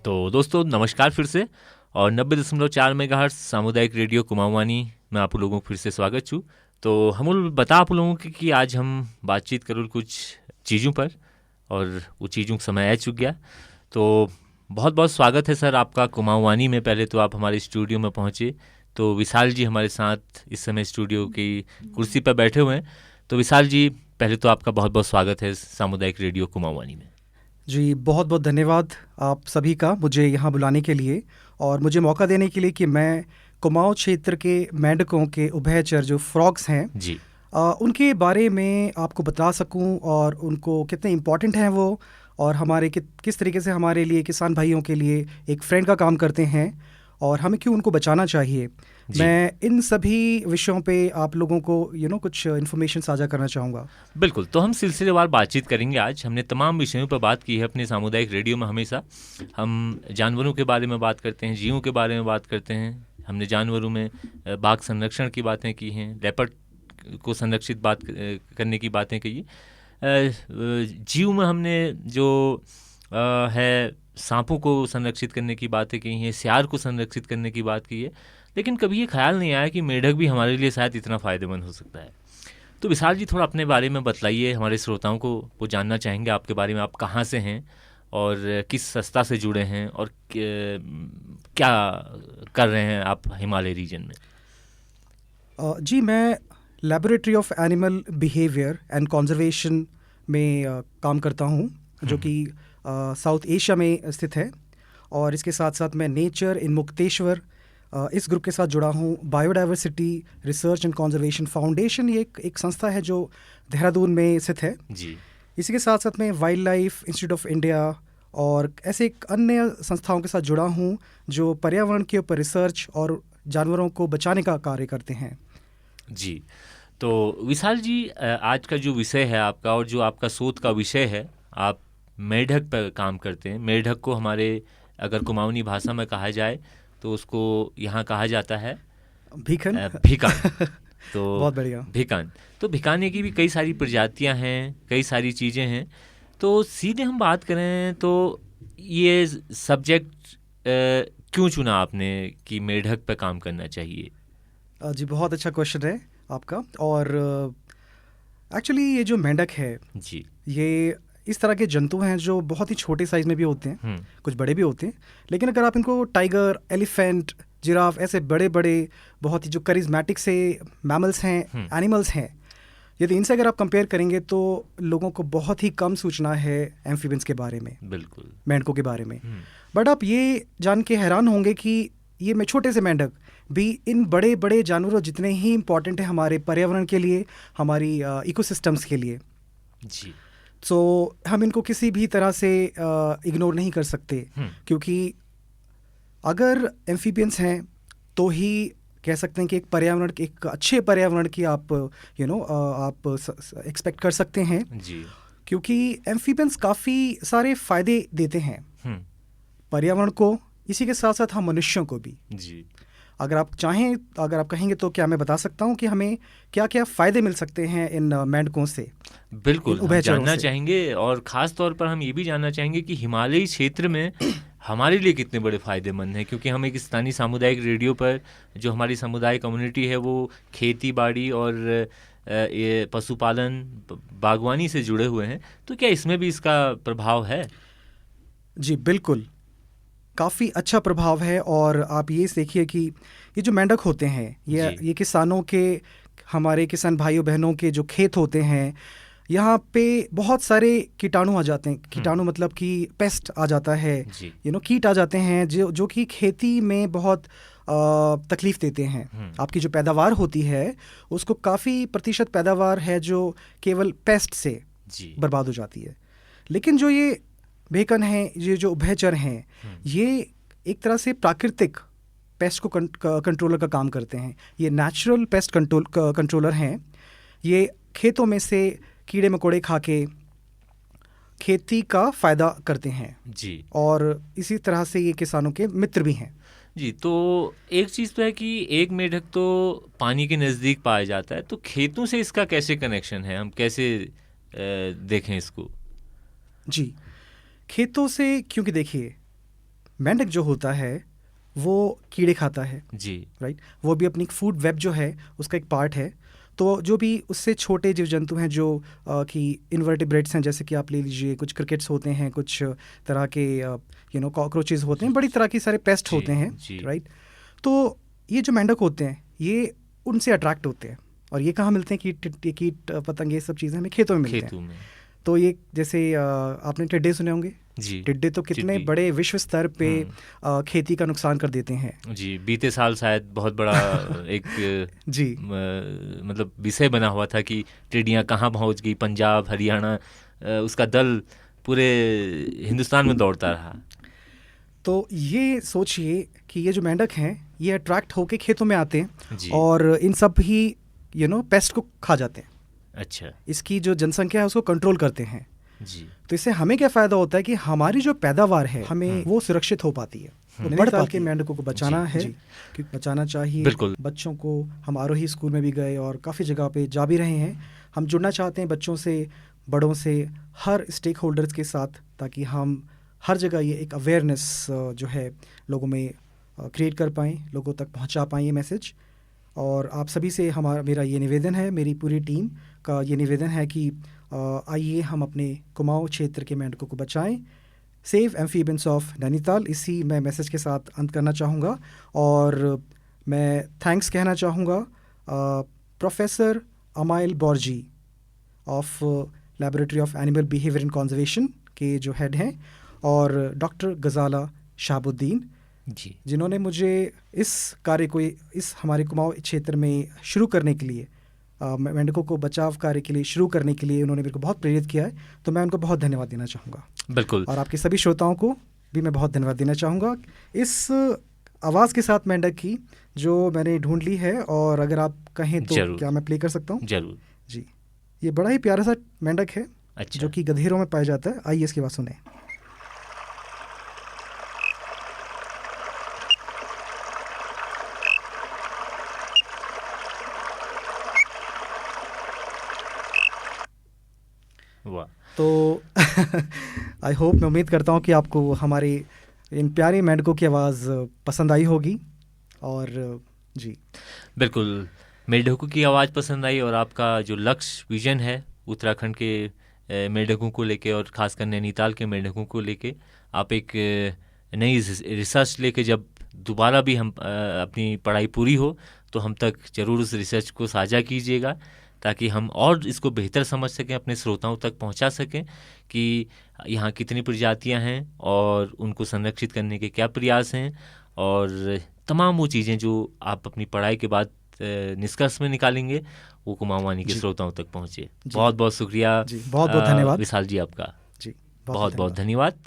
तो दोस्तों नमस्कार फिर से, और 90.4 मेगाहर्ट्ज सामुदायिक रेडियो कुमाऊवानी में आप लोगों को फिर से स्वागत छू। तो हम बता आप लोगों की कि आज हम बातचीत करूँ कुछ चीज़ों पर, और वो चीज़ों का समय आ चुक गया। तो बहुत बहुत स्वागत है सर आपका कुमाऊवानी में। पहले तो आप हमारे स्टूडियो में पहुँचे, तो विशाल जी हमारे साथ इस समय स्टूडियो की कुर्सी पर बैठे हुए हैं। तो विशाल जी, पहले तो आपका बहुत बहुत स्वागत है सामुदायिक रेडियो कुमाऊवानी में। जी, बहुत बहुत धन्यवाद आप सभी का मुझे यहाँ बुलाने के लिए और मुझे मौका देने के लिए कि मैं कुमाऊँ क्षेत्र के मेंढकों के उभयचर जो फ्रॉग्स हैं जी, उनके बारे में आपको बता सकूं और उनको कितने इम्पॉर्टेंट हैं वो, और हमारे किस तरीके से हमारे लिए, किसान भाइयों के लिए एक फ्रेंड का काम करते हैं और हमें क्यों उनको बचाना चाहिए। मैं इन सभी विषयों पे आप लोगों को कुछ इन्फॉर्मेशन साझा करना चाहूँगा। बिल्कुल। तो हम सिलसिलेवार बातचीत करेंगे आज। हमने तमाम विषयों पर बात की है अपने सामुदायिक रेडियो में। हमेशा हम जानवरों के बारे में बात करते हैं, जीवों के बारे में बात करते हैं। हमने जानवरों में बाघ संरक्षण की बातें की हैं, लेपर्ड को संरक्षित करने की बातें की। जीव में हमने जो है सांपों को संरक्षित करने की बातें की हैं, सियार को संरक्षित करने की बात की है। लेकिन कभी ये ख्याल नहीं आया कि मेढक भी हमारे लिए शायद इतना फ़ायदेमंद हो सकता है। तो विशाल जी, थोड़ा अपने बारे में बतलाइए, हमारे श्रोताओं को वो जानना चाहेंगे आपके बारे में। आप कहाँ से हैं और किस संस्था से जुड़े हैं, और क्या कर रहे हैं आप हिमालय रीजन में? जी, मैं laboratory of animal behaviour and conservation में काम करता हूँ, जो कि साउथ एशिया में स्थित है। और इसके साथ साथ मैं नेचर इन मुक्तेश्वर इस ग्रुप के साथ जुड़ा हूँ। Biodiversity research and conservation foundation, ये एक संस्था है जो देहरादून में स्थित है जी। इसी के साथ साथ मैं wild life institute of India और ऐसे अन्य संस्थाओं के साथ जुड़ा हूँ जो पर्यावरण के ऊपर रिसर्च और जानवरों को बचाने का कार्य करते हैं। जी, तो विशाल जी, आज का जो विषय है आपका, और जो आपका शोध का विषय है, आप मेढक पर काम करते हैं। मेढक को हमारे अगर कुमाऊनी भाषा में कहा जाए तो उसको यहाँ कहा जाता है भीखन। भिकान। तो बहुत बढ़िया। भिकान, तो भिकाने की भी कई सारी प्रजातियाँ हैं, कई सारी चीज़ें हैं। तो सीधे हम बात करें तो ये सब्जेक्ट क्यों चुना आपने कि मेढक पर काम करना चाहिए? जी, बहुत अच्छा क्वेश्चन है आपका। और एक्चुअली ये जो मेंढक है जी, ये इस तरह के जंतु हैं जो बहुत ही छोटे साइज़ में भी होते हैं, कुछ बड़े भी होते हैं। लेकिन अगर आप इनको टाइगर, एलिफेंट, जिराफ, ऐसे बड़े बड़े बहुत ही जो करिज्मेटिक से मैमल्स हैं, एनिमल्स हैं, यदि इनसे अगर आप कंपेयर करेंगे तो लोगों को बहुत ही कम सूचना है एम्फीबियंस के बारे में, बिल्कुल, मेंढकों के बारे में। बट आप ये जान के हैरान होंगे कि ये में छोटे से मेंढक भी इन बड़े बड़े जानवरों जितने ही इम्पॉर्टेंट है हमारे पर्यावरण के लिए, हमारी इकोसिस्टम्स के लिए। जी, तो हम इनको किसी भी तरह से इग्नोर नहीं कर सकते, क्योंकि अगर एम्फीबियंस हैं तो ही कह सकते हैं कि एक अच्छे पर्यावरण की आप आप एक्सपेक्ट कर सकते हैं। जी, क्योंकि एम्फीबियंस काफ़ी सारे फ़ायदे देते हैं पर्यावरण को, इसी के साथ साथ हम मनुष्यों को भी। जी, अगर आप चाहें, अगर आप कहेंगे तो क्या मैं बता सकता हूं कि हमें क्या क्या फ़ायदे मिल सकते हैं इन मेंढकों से? बिल्कुल हम जानना चाहेंगे, और ख़ास तौर पर हम ये भी जानना चाहेंगे कि हिमालयी क्षेत्र में हमारे लिए कितने बड़े फ़ायदेमंद हैं। क्योंकि हम एक स्थानीय सामुदायिक रेडियो पर, जो हमारी समुदाय कम्युनिटी है, वो खेती बाड़ी और ये पशुपालन, बागवानी से जुड़े हुए हैं। तो क्या इसमें भी इसका प्रभाव है? जी बिल्कुल, काफ़ी अच्छा प्रभाव है। और आप ये देखिए कि ये जो मेंढक होते हैं, ये किसानों के, हमारे किसान भाइयों बहनों के जो खेत होते हैं, यहाँ पे बहुत सारे कीटाणु आ जाते हैं। कीटाणु मतलब कि पेस्ट आ जाता है, कीट आ जाते हैं जो कि खेती में बहुत तकलीफ़ देते हैं। आपकी जो पैदावार होती है उसको काफ़ी प्रतिशत पैदावार है जो केवल पेस्ट से बर्बाद हो जाती है। लेकिन जो ये भेकन हैं, ये जो उभयचर हैं, ये एक तरह से प्राकृतिक पेस्ट को कंट्रोलर का काम करते हैं। ये नेचुरल पेस्ट कंट्रोलर हैं। ये खेतों में से कीड़े मकोड़े खा के खेती का फ़ायदा करते हैं जी, और इसी तरह से ये किसानों के मित्र भी हैं। जी, तो एक चीज़ तो है कि एक मेढक तो पानी के नज़दीक पाया जाता है, तो खेतों से इसका कैसे कनेक्शन है, हम कैसे देखें इसको? जी, खेतों से, क्योंकि देखिए मेंढक जो होता है वो कीड़े खाता है जी, राइट, वो भी अपनी फूड वेब जो है उसका एक पार्ट है। तो जो भी उससे छोटे जीव जंतु हैं जो कि इन्वर्टिब्रेट्स हैं, जैसे कि आप ले लीजिए कुछ क्रिकेट्स होते हैं, कुछ तरह के कॉकरोचेस होते हैं, बड़ी तरह के सारे पेस्ट होते हैं राइट। तो ये जो मेंढक होते हैं ये उनसे अट्रैक्ट होते हैं, और ये कहाँ मिलते हैं? कीट पतंगे ये सब चीज़ें हमें खेतों में मिलते हैं। तो ये जैसे आपने टिड्डे सुने होंगे जी, टिड्डे तो कितने बड़े विश्व स्तर पे खेती का नुकसान कर देते हैं जी। बीते साल शायद बहुत बड़ा एक जी मतलब विषय बना हुआ था कि टिड्डियाँ कहाँ पहुँच गई, पंजाब हरियाणा, उसका दल पूरे हिंदुस्तान में दौड़ता रहा। तो ये सोचिए कि ये जो मेंढक हैं ये अट्रैक्ट होके खेतों में आते हैं और इन सब ही पेस्ट को खा जाते हैं। अच्छा, इसकी जो जनसंख्या है उसको कंट्रोल करते हैं जी। तो इससे हमें क्या फ़ायदा होता है कि हमारी जो पैदावार है हमें वो सुरक्षित हो पाती है। तो नैनीताल के मेंढकों को बचाना है, क्योंकि बचाना चाहिए। बिल्कुल। बच्चों को हम आरोही स्कूल में भी गए और काफ़ी जगह पे जा भी रहे हैं। हम जुड़ना चाहते हैं बच्चों से, बड़ों से, हर स्टेक होल्डर्स के साथ, ताकि हम हर जगह ये एक अवेयरनेस जो है लोगों में क्रिएट कर पाएँ, लोगों तक पहुँचा पाएँ ये मैसेज। और आप सभी से मेरा ये निवेदन है, मेरी पूरी टीम का ये निवेदन है कि आइए हम अपने कुमाऊं क्षेत्र के मेंढकों को बचाएं। सेव एम्फीबियंस ऑफ नैनीताल, इसी मैं मैसेज के साथ अंत करना चाहूँगा। और मैं थैंक्स कहना चाहूँगा प्रोफेसर अमाइल बॉर्जी of laboratory of animal behaviour and conservation के जो हेड हैं, और डॉक्टर गजाला शाहबुद्दीन जी, जिन्होंने मुझे इस कार्य को इस हमारे कुमाऊं क्षेत्र में शुरू करने के लिए, मेंढकों को बचाव कार्य के लिए शुरू करने के लिए उन्होंने मेरे को बहुत प्रेरित किया है। तो मैं उनको बहुत धन्यवाद देना चाहूँगा। बिल्कुल। और आपके सभी श्रोताओं को भी मैं बहुत धन्यवाद देना चाहूँगा इस आवाज़ के साथ मेंढक की जो मैंने ढूंढ ली है। और अगर आप कहें तो क्या मैं प्ले कर सकता हूँ? जरूर जी। ये बड़ा ही प्यारा सा मेंढक है। अच्छा। जो कि गधेरों में पाया जाता है। आइए इसकी बात सुने। तो आई होप, मैं उम्मीद करता हूँ कि आपको हमारे इन प्यारे मेंढकों की आवाज़ पसंद आई होगी। और जी बिल्कुल, मेंढकों की आवाज़ पसंद आई, और आपका जो लक्ष्य विजन है उत्तराखंड के मेंढकों को लेके, और ख़ासकर नैनीताल के मेंढकों को लेके, आप एक नई रिसर्च लेके जब दोबारा भी हम अपनी पढ़ाई पूरी हो तो हम तक ज़रूर उस रिसर्च को साझा कीजिएगा, ताकि हम और इसको बेहतर समझ सकें, अपने श्रोताओं तक पहुंचा सकें कि यहाँ कितनी प्रजातियाँ हैं और उनको संरक्षित करने के क्या प्रयास हैं, और तमाम वो चीज़ें जो आप अपनी पढ़ाई के बाद निष्कर्ष में निकालेंगे वो कुमाऊं वाणी के श्रोताओं तक पहुँचे। बहुत बहुत शुक्रिया, बहुत बहुत धन्यवाद विशाल जी आपका। जी, बहुत बहुत धन्यवाद।